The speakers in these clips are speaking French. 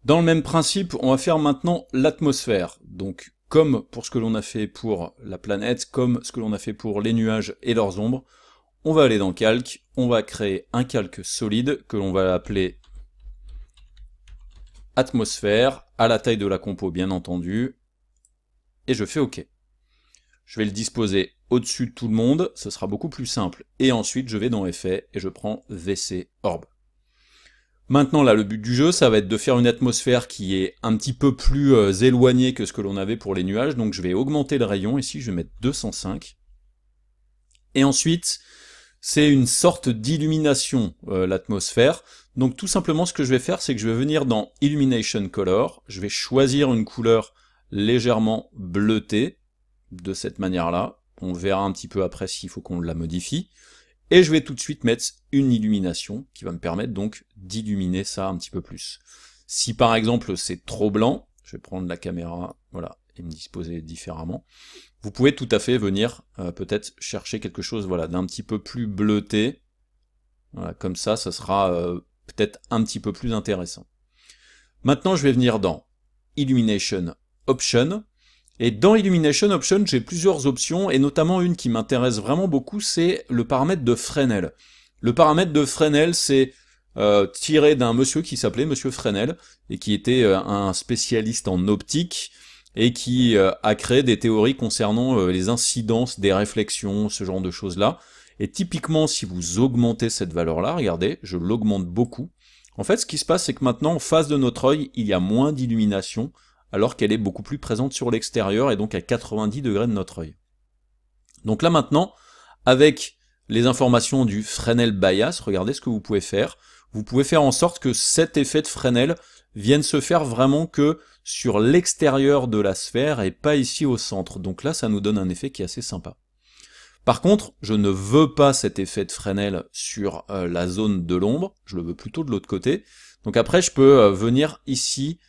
Dans le même principe, on va faire maintenant l'atmosphère. Donc, comme pour ce que l'on a fait pour la planète, comme ce que l'on a fait pour les nuages et leurs ombres, on va aller dans Calque, on va créer un calque solide que l'on va appeler atmosphère, à la taille de la compo bien entendu, et je fais OK. Je vais le disposer au-dessus de tout le monde, ce sera beaucoup plus simple. Et ensuite, je vais dans Effets et je prends VC Orb. Maintenant, là, le but du jeu, ça va être de faire une atmosphère qui est un petit peu plus éloignée que ce que l'on avait pour les nuages. Donc, je vais augmenter le rayon. Ici, je vais mettre 205. Et ensuite, c'est une sorte d'illumination, l'atmosphère. Donc, tout simplement, ce que je vais faire, c'est que je vais venir dans Illumination Color. Je vais choisir une couleur légèrement bleutée, de cette manière-là. On verra un petit peu après s'il faut qu'on la modifie. Et je vais tout de suite mettre une illumination qui va me permettre donc d'illuminer ça un petit peu plus. Si par exemple c'est trop blanc, je vais prendre la caméra, voilà, et me disposer différemment. Vous pouvez tout à fait venir peut-être chercher quelque chose, voilà, d'un petit peu plus bleuté. Voilà, comme ça sera peut-être un petit peu plus intéressant. Maintenant, je vais venir dans Illumination Option. Et dans Illumination Option, j'ai plusieurs options, et notamment une qui m'intéresse vraiment beaucoup, c'est le paramètre de Fresnel. Le paramètre de Fresnel, c'est tiré d'un monsieur qui s'appelait Monsieur Fresnel, et qui était un spécialiste en optique, et qui a créé des théories concernant les incidences des réflexions, ce genre de choses-là. Et typiquement, si vous augmentez cette valeur-là, regardez, je l'augmente beaucoup. En fait, ce qui se passe, c'est que maintenant, en face de notre œil, il y a moins d'illumination, alors qu'elle est beaucoup plus présente sur l'extérieur et donc à 90 degrés de notre œil. Donc là maintenant, avec les informations du Fresnel Bias, regardez ce que vous pouvez faire. Vous pouvez faire en sorte que cet effet de Fresnel vienne se faire vraiment que sur l'extérieur de la sphère et pas ici au centre. Donc là, ça nous donne un effet qui est assez sympa. Par contre, je ne veux pas cet effet de Fresnel sur la zone de l'ombre, je le veux plutôt de l'autre côté. Donc après, je peux venir ici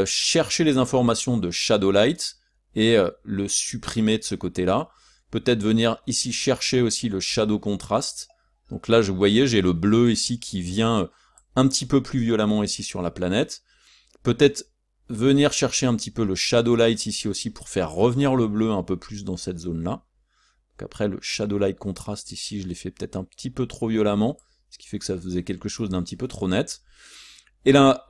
chercher les informations de Shadow Light et le supprimer de ce côté-là. Peut-être venir ici chercher aussi le Shadow Contrast. Donc là, vous voyez, j'ai le bleu ici qui vient un petit peu plus violemment ici sur la planète. Peut-être venir chercher un petit peu le Shadow Light ici aussi pour faire revenir le bleu un peu plus dans cette zone-là. Donc après, le Shadow Light Contrast ici, je l'ai fait peut-être un petit peu trop violemment, ce qui fait que ça faisait quelque chose d'un petit peu trop net. Et là,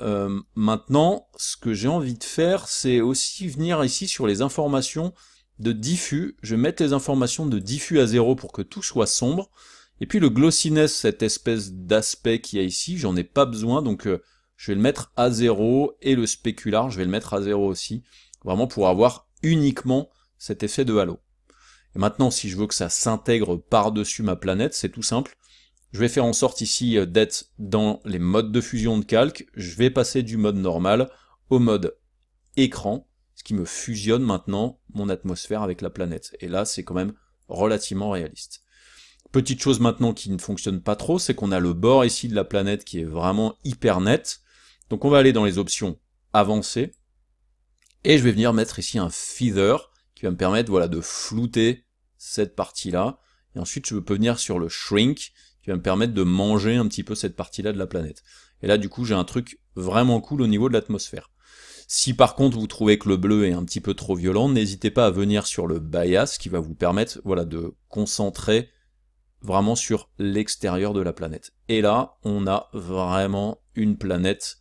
maintenant, ce que j'ai envie de faire, c'est aussi venir ici sur les informations de diffus. Je vais mettre les informations de diffus à 0 pour que tout soit sombre. Et puis le glossiness, cette espèce d'aspect qu'il y a ici, j'en ai pas besoin, donc je vais le mettre à 0, et le spécular, je vais le mettre à 0 aussi, vraiment pour avoir uniquement cet effet de halo. Et maintenant, si je veux que ça s'intègre par-dessus ma planète, c'est tout simple. Je vais faire en sorte ici d'être dans les modes de fusion de calque, je vais passer du mode normal au mode écran, ce qui me fusionne maintenant mon atmosphère avec la planète. Et là, c'est quand même relativement réaliste. Petite chose maintenant qui ne fonctionne pas trop, c'est qu'on a le bord ici de la planète qui est vraiment hyper net. Donc on va aller dans les options avancées, et je vais venir mettre ici un feather, qui va me permettre voilà, de flouter cette partie-là. Et ensuite, je peux venir sur le shrink, qui va me permettre de manger un petit peu cette partie-là de la planète. Et là, du coup, j'ai un truc vraiment cool au niveau de l'atmosphère. Si par contre, vous trouvez que le bleu est un petit peu trop violent, n'hésitez pas à venir sur le bias, qui va vous permettre voilà, de concentrer vraiment sur l'extérieur de la planète. Et là, on a vraiment une planète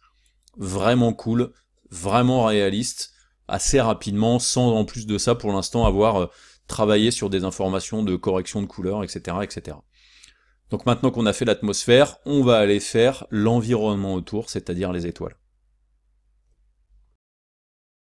vraiment cool, vraiment réaliste, assez rapidement, sans en plus de ça, pour l'instant, avoir travaillé sur des informations de correction de couleurs, etc., etc. Donc maintenant qu'on a fait l'atmosphère, on va aller faire l'environnement autour, c'est-à-dire les étoiles.